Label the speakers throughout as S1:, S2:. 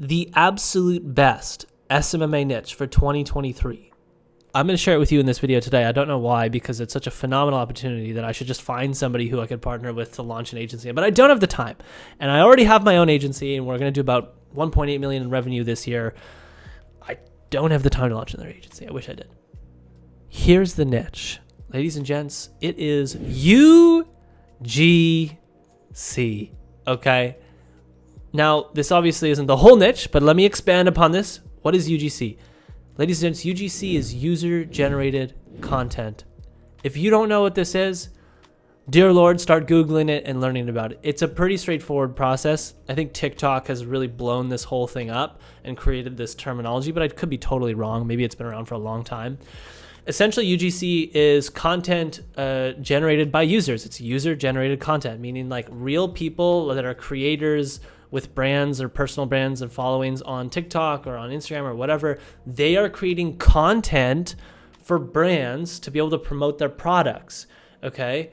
S1: the absolute best SMMA niche for 2023. I'm going to share it with you in this video today. I don't know why, because it's such a phenomenal opportunity that I should just find somebody who I could partner with to launch an agency. But I don't have the time. And I already have my own agency, and we're going to do about 1.8 million in revenue this year. I don't have the time to launch another agency. I wish I did. Here's the niche. Ladies and gents, it is UGC. Okay? Now, this obviously isn't the whole niche, but let me expand upon this. What is UGC? Ladies and gents, UGC is user-generated content. If you don't know what this is, dear Lord, start Googling it and learning about it. It's a pretty straightforward process. I think TikTok has really blown this whole thing up and created this terminology, but I could be totally wrong. Maybe it's been around for a long time. Essentially, UGC is content generated by users. It's user-generated content, meaning like real people that are creators with brands or personal brands and followings on TikTok or on Instagram or whatever. They are creating content for brands to be able to promote their products, okay?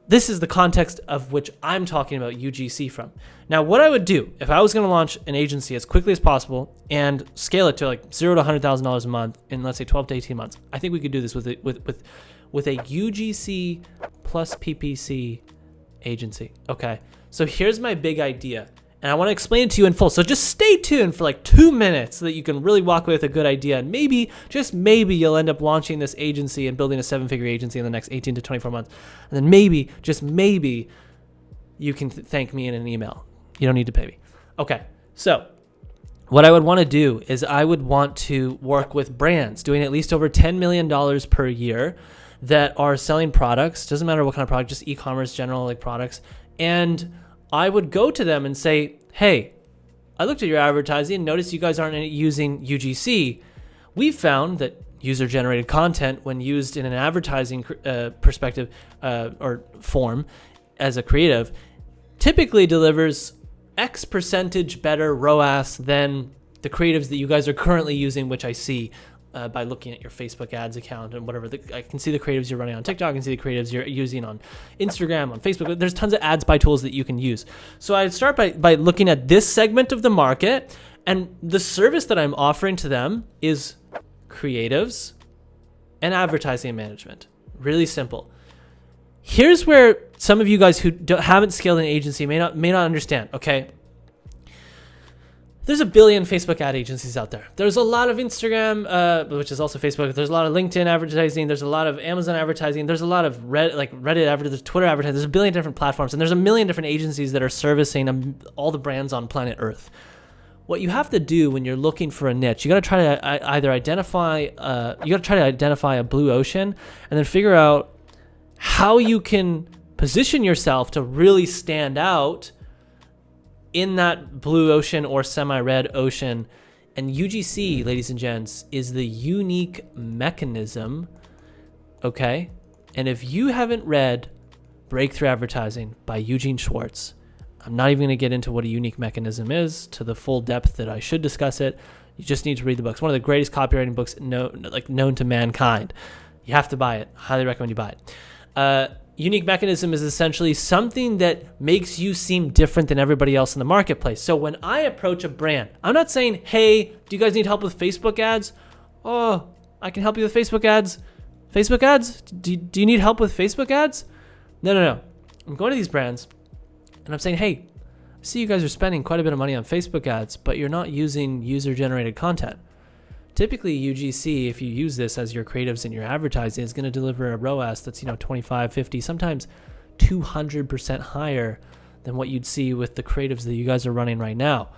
S1: This is the context of which I'm talking about UGC from. Now, what I would do if I was going to launch an agency as quickly as possible and scale it to like $0 to $100,000 a month in, let's say, 12 to 18 months, I think we could do this with a UGC plus PPC agency. Okay, so here's my big idea, and I want to explain it to you in full. So just stay tuned for like 2 minutes so that you can really walk away with a good idea, and maybe, just maybe, you'll end up launching this agency and building a 7-figure agency in the next 18 to 24 months. And then maybe, just maybe, you can thank me in an email. You don't need to pay me. Okay, so what I would want to do is I would want to work with brands doing at least over $10 million per year that are selling products. Doesn't matter what kind of product, just e-commerce, general like products. And I would go to them and say, hey, I looked at your advertising and noticed you guys aren't using UGC. We found that user-generated content, when used in an advertising perspective or form as a creative, typically delivers X percentage better ROAS than the creatives that you guys are currently using, which I see by looking at your Facebook ads account and whatever. I can see the creatives you're running on TikTok. I can see the creatives you're using on Instagram, on Facebook. There's tons of ads buy tools that you can use. So I'd start by looking at this segment of the market, and the service that I'm offering to them is creatives and advertising management. Really simple. Here's where some of you guys who haven't scaled an agency may not understand, okay? There's a billion Facebook ad agencies out there. There's a lot of Instagram, which is also Facebook. There's a lot of LinkedIn advertising. There's a lot of Amazon advertising. There's a lot of Reddit advertising. There's Twitter advertising. There's a billion different platforms, and there's a million different agencies that are servicing all the brands on planet Earth. What you have to do when you're looking for a niche, you got to try to either identify a blue ocean, and then figure out how you can position yourself to really stand out in that blue ocean or semi-red ocean. And UGC, ladies and gents, is the unique mechanism, okay? And if you haven't read Breakthrough Advertising by Eugene Schwartz, I'm not even going to get into what a unique mechanism is to the full depth that I should discuss it. You just need to read the book. It's one of the greatest copywriting books known to mankind. You have to buy it. Highly recommend you buy it. Unique mechanism is essentially something that makes you seem different than everybody else in the marketplace. So when I approach a brand, I'm not saying, hey, do you guys need help with Facebook ads? Oh, I can help you with Facebook ads. Facebook ads? Do you need help with Facebook ads? No. I'm going to these brands and I'm saying, hey, I see you guys are spending quite a bit of money on Facebook ads, but you're not using user-generated content. Typically, UGC, if you use this as your creatives and your advertising, is going to deliver a ROAS that's 25, 50, sometimes 200% higher than what you'd see with the creatives that you guys are running right now.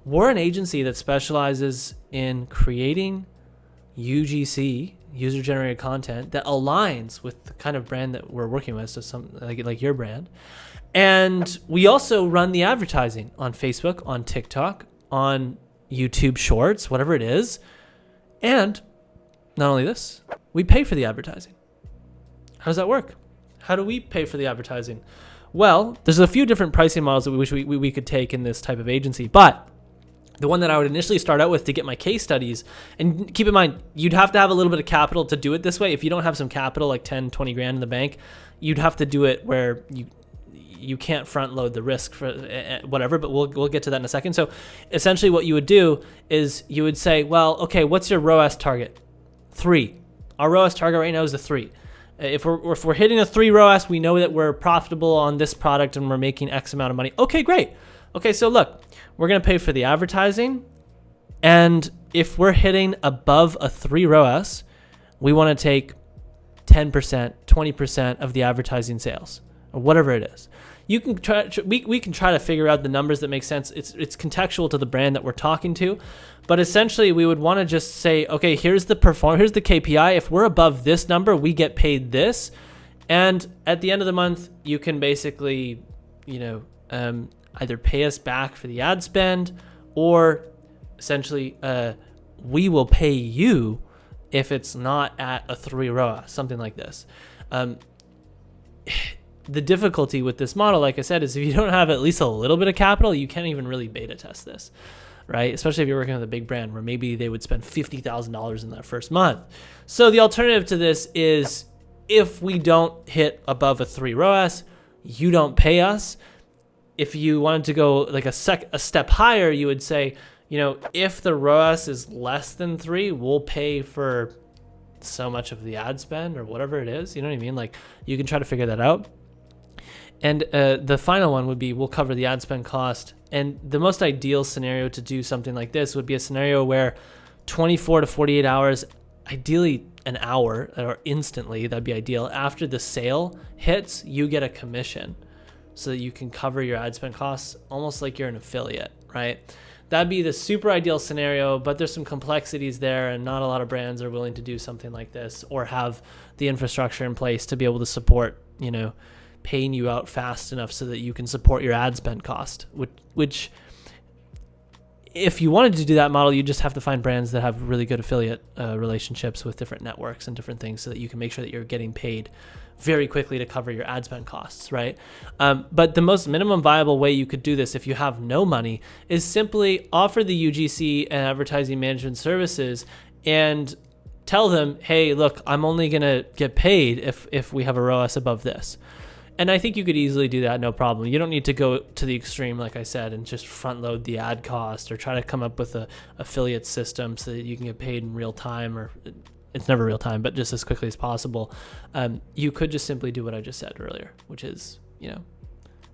S1: We're an agency that specializes in creating UGC, user-generated content, that aligns with the kind of brand that we're working with, so some like your brand. And we also run the advertising on Facebook, on TikTok, on YouTube Shorts, whatever it is. And not only this, we pay for the advertising. How does that work? How do we pay for the advertising? Well, there's a few different pricing models that we could take in this type of agency, but the one that I would initially start out with to get my case studies, and keep in mind, you'd have to have a little bit of capital to do it this way. If you don't have some capital, like 10, 20 grand in the bank, you'd have to do it where you can't front load the risk for whatever, but we'll get to that in a second. So essentially what you would do is you would say, well, okay, what's your ROAS target? 3. Our ROAS target right now is a 3. If we're hitting a 3 ROAS, we know that we're profitable on this product and we're making X amount of money. Okay, great. Okay, so look, we're going to pay for the advertising. And if we're hitting above a 3 ROAS, we want to take 10%, 20% of the advertising sales, or whatever it is. You can try. We can try to figure out the numbers that make sense. It's contextual to the brand that we're talking to, but essentially we would want to just say, okay, here's the KPI. If we're above this number, we get paid this, and at the end of the month, you can basically, either pay us back for the ad spend, or essentially we will pay you if it's not at a 3 ROAS, something like this. The difficulty with this model, like I said, is if you don't have at least a little bit of capital, you can't even really beta test this, right? Especially if you're working with a big brand where maybe they would spend $50,000 in that first month. So the alternative to this is, if we don't hit above a 3 ROAS, you don't pay us. If you wanted to go like a step higher, you would say, if the ROAS is less than 3, we'll pay for so much of the ad spend or whatever it is. You know what I mean? Like, you can try to figure that out. And the final one would be, we'll cover the ad spend cost. And the most ideal scenario to do something like this would be a scenario where 24 to 48 hours, ideally an hour or instantly, that'd be ideal. After the sale hits, you get a commission so that you can cover your ad spend costs almost like you're an affiliate, right? That'd be the super ideal scenario, but there's some complexities there, and not a lot of brands are willing to do something like this or have the infrastructure in place to be able to support, paying you out fast enough so that you can support your ad spend cost, which if you wanted to do that model, you just have to find brands that have really good affiliate relationships with different networks and different things so that you can make sure that you're getting paid very quickly to cover your ad spend costs, right? But the most minimum viable way you could do this if you have no money is simply offer the UGC and advertising management services and tell them, hey, look, I'm only going to get paid if we have a ROAS above this. And I think you could easily do that, no problem. You don't need to go to the extreme, like I said, and just front load the ad cost or try to come up with a affiliate system so that you can get paid in real time, or it's never real time, but just as quickly as possible. You could just simply do what I just said earlier, which is,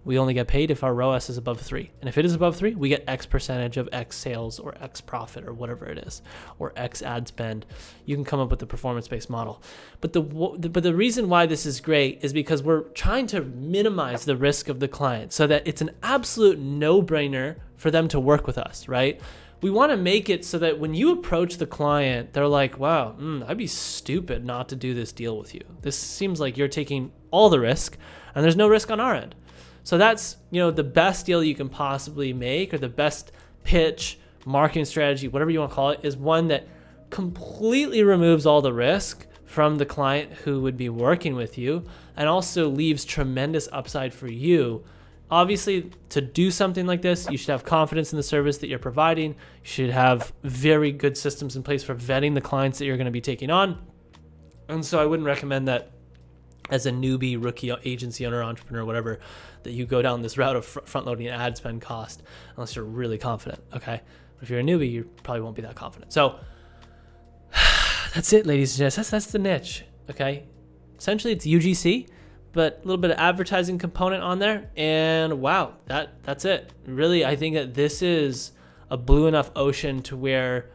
S1: we only get paid if our ROAS is above 3. And if it is above 3, we get X percentage of X sales or X profit or whatever it is, or X ad spend. You can come up with a performance-based model. But the reason why this is great is because we're trying to minimize the risk of the client so that it's an absolute no-brainer for them to work with us, right? We want to make it so that when you approach the client, they're like, wow, I'd be stupid not to do this deal with you. This seems like you're taking all the risk and there's no risk on our end. So that's, the best deal you can possibly make, or the best pitch, marketing strategy, whatever you want to call it, is one that completely removes all the risk from the client who would be working with you and also leaves tremendous upside for you. Obviously, to do something like this, you should have confidence in the service that you're providing. You should have very good systems in place for vetting the clients that you're going to be taking on. And so I wouldn't recommend that as a newbie, rookie agency owner, entrepreneur, whatever, that you go down this route of front-loading ad spend cost unless you're really confident, okay? But if you're a newbie, you probably won't be that confident. So that's it, ladies and gents. That's the niche, okay? Essentially, it's UGC, but a little bit of advertising component on there, and wow, that's it. Really, I think that this is a blue enough ocean to where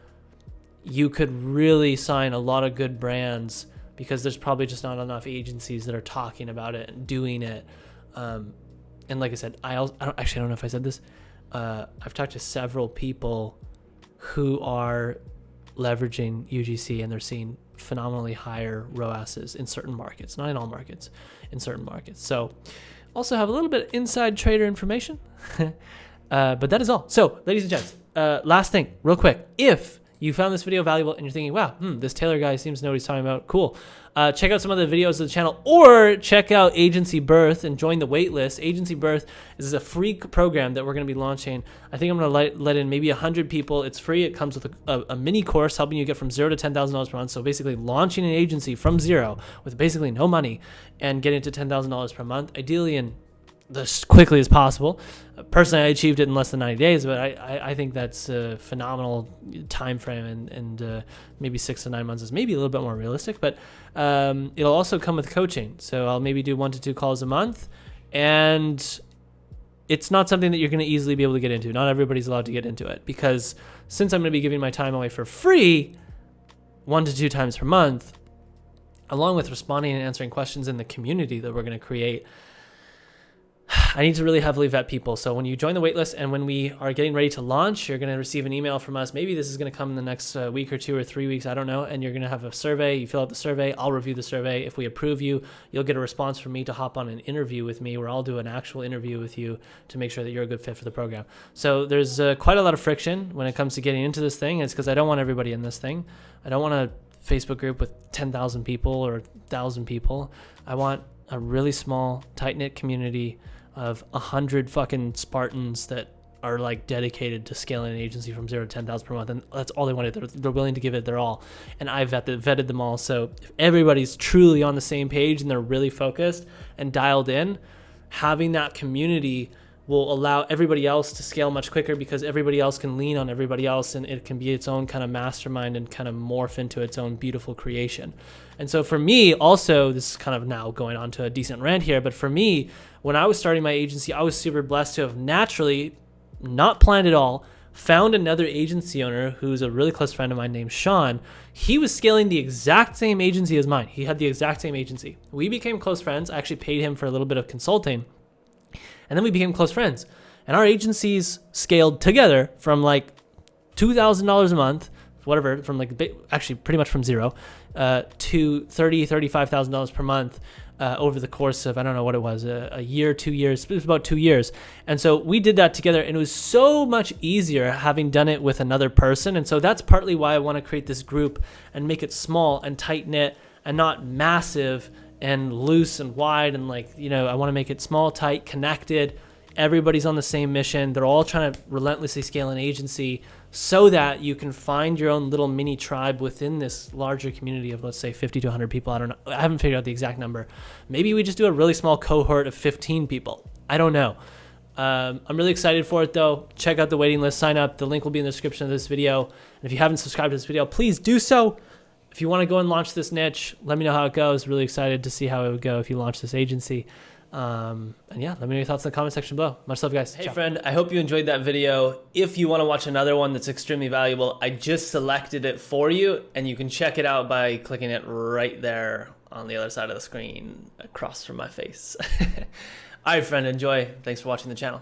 S1: you could really sign a lot of good brands, because there's probably just not enough agencies that are talking about it and doing it. And like I said, I don't know if I said this. I've talked to several people who are leveraging UGC, and they're seeing phenomenally higher ROASs in certain markets, not in all markets, in certain markets. So also have a little bit of inside trader information, but that is all. So ladies and gents, last thing real quick, if you found this video valuable and you're thinking, wow, this Taylor guy seems to know what he's talking about, cool. Check out some other videos of the channel, or check out Agency Birth and join the wait list. Agency Birth is a free program that we're going to be launching. I think I'm going to let in maybe 100 people. It's free. It comes with a mini course helping you get from $0 to $10,000 per month. So basically launching an agency from zero with basically no money and getting to $10,000 per month, ideally in as quickly as possible. Personally, I achieved it in less than 90 days, but I think that's a phenomenal time frame, and maybe 6 to 9 months is maybe a little bit more realistic, but it'll also come with coaching. So I'll maybe do 1 to 2 calls a month, and it's not something that you're going to easily be able to get into. Not everybody's allowed to get into it, because since I'm going to be giving my time away for free 1 to 2 times per month, along with responding and answering questions in the community that we're going to create, I need to really heavily vet people. So when you join the waitlist and when we are getting ready to launch, you're going to receive an email from us. Maybe this is going to come in the next week or 2 or 3 weeks. I don't know. And you're going to have a survey. You fill out the survey. I'll review the survey. If we approve you, you'll get a response from me to hop on an interview with me, where I'll do an actual interview with you to make sure that you're a good fit for the program. So there's quite a lot of friction when it comes to getting into this thing. It's because I don't want everybody in this thing. I don't want a Facebook group with 10,000 people or 1,000 people. I want a really small, tight-knit community of 100 fucking Spartans that are like dedicated to scaling an agency from 0 to 10,000 per month, and that's all they want. They're willing to give it their all, and I've vetted them all. So if everybody's truly on the same page and they're really focused and dialed in, having that community will allow everybody else to scale much quicker, because everybody else can lean on everybody else, and it can be its own kind of mastermind and kind of morph into its own beautiful creation. And so for me also, this is kind of now going on to a decent rant here, but for me, when I was starting my agency, I was super blessed to have naturally, not planned at all, found another agency owner who's a really close friend of mine named Sean. He was scaling the exact same agency as mine. He had the exact same agency. We became close friends. I actually paid him for a little bit of consulting, and then we became close friends. And our agencies scaled together from like $2,000 a month, whatever, from like actually pretty much from zero to $35,000 per month over the course of, I don't know what it was, a year, 2 years. It was about 2 years. And so we did that together, and it was so much easier having done it with another person. And so that's partly why I want to create this group and make it small and tight knit and not massive and loose and wide. And like, you know, I want to make it small, tight, connected. Everybody's on the same mission. They're all trying to relentlessly scale an agency, so that you can find your own little mini tribe within this larger community of, let's say, 50 to 100 people. I don't know. I haven't figured out the exact number. Maybe we just do a really small cohort of 15 people. I don't know. I'm really excited for it, though. Check out the waiting list. Sign up. The link will be in the description of this video. And if you haven't subscribed to this video, please do so. If you want to go and launch this niche, let me know how it goes. Really excited to see how it would go if you launch this agency. And yeah, let me know your thoughts in the comment section below. Much love, guys. Hey, ciao. Friend, I hope you enjoyed that video. If you want to watch another one that's extremely valuable, I just selected it for you, and you can check it out by clicking it right there on the other side of the screen across from my face. All right, friend, enjoy. Thanks for watching the channel.